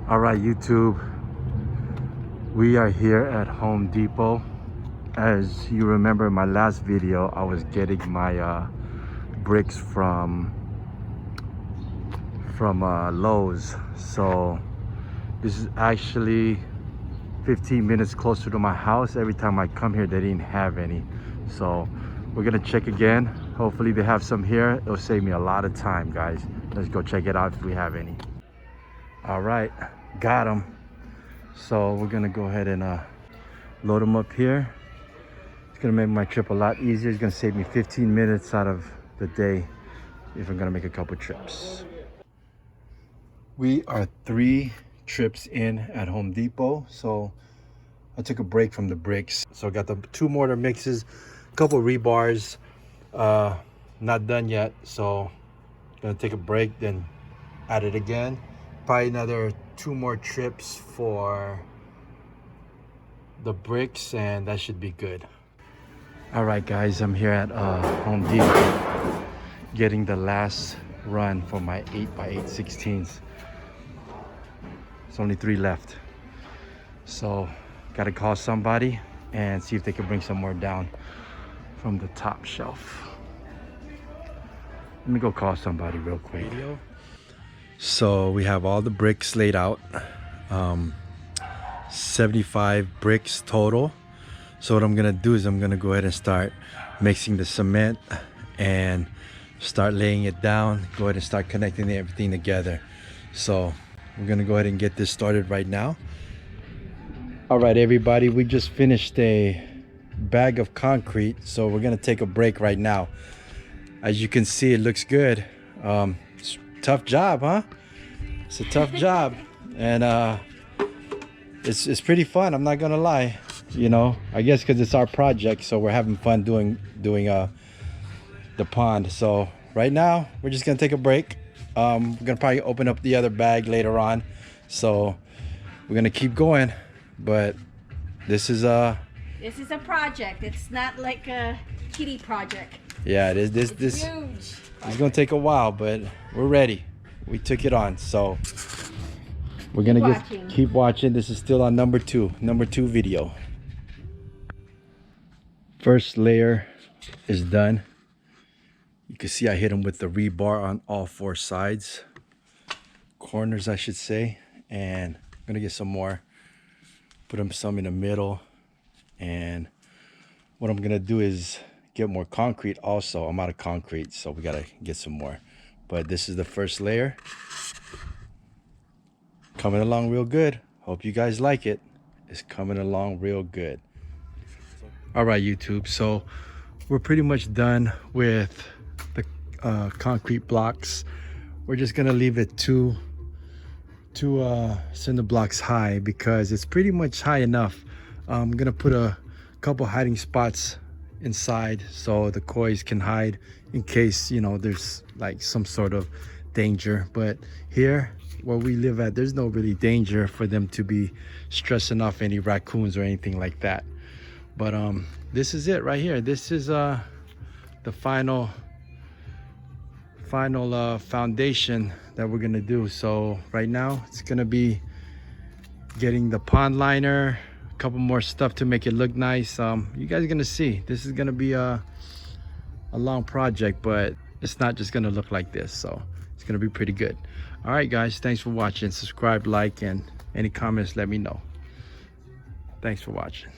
All right, YouTube, we are here at Home Depot. As you remember in my last video, I was getting my bricks from Lowe's. So this is actually 15 minutes closer to my house. Every time I come here, they didn't have any. So we're gonna check again. Hopefully they have some here. It'll save me a lot of time, guys. Let's go check it out if we have any. All right, got them. So we're gonna go ahead and load them up here. It's gonna make my trip a lot easier. It's gonna save me 15 minutes out of the day if I'm gonna make a couple trips. We are 3 trips in at Home Depot. So I took a break from the bricks. So I got the 2 mortar mixes, a couple rebars, not done yet. So gonna take a break, then add it again. Probably another 2 more trips for the bricks, and that should be good. All right, guys, I'm here at Home Depot getting the last run for my 8x8 16s. It's only 3 left. So gotta call somebody and see if they can bring some more down from the top shelf. Let me go call somebody real quick. So we have all the bricks laid out, 75 bricks total. So what I'm gonna do is I'm gonna go ahead and start mixing the cement and start laying it down, go ahead and start connecting everything together. So we're gonna go ahead and get this started right now. All right, everybody, we just finished a bag of concrete, so we're gonna take a break right now. As you can see, it looks good. Tough job, huh? It's a tough job, and it's pretty fun. I'm not gonna lie. You know, I guess because it's our project, so we're having fun doing the pond. So right now, we're just gonna take a break. We're gonna probably open up the other bag later on. So we're gonna keep going, but this is a project. It's not like a kitty project. Yeah, it is. This huge. It's gonna take a while, but we're ready. We took it on, so we're gonna keep watching. This is still on number two video. First layer is done. You can see I hit them with the rebar on all 4 sides, corners I should say, and I'm gonna get some more, put them some in the middle, and what I'm gonna do is get more concrete also. I'm out of concrete, so we gotta get some more. But this is the first layer. Coming along real good. Hope you guys like it. It's coming along real good. All right, YouTube, so we're pretty much done with the concrete blocks. We're just gonna leave it two cinder blocks high because it's pretty much high enough. I'm gonna put a couple hiding spots inside so the kois can hide in case, you know, there's like some sort of danger. But here where we live at, there's no really danger for them to be stressing off any raccoons or anything like that. But this is it right here. This is the final foundation that we're gonna do. So right now it's gonna be getting the pond liner, a couple more stuff to make it look nice. You guys are gonna see this is gonna be a long project, but it's not just gonna look like this, so it's gonna be pretty good. All right, guys, thanks for watching. Subscribe, like, and any comments, let me know. Thanks for watching.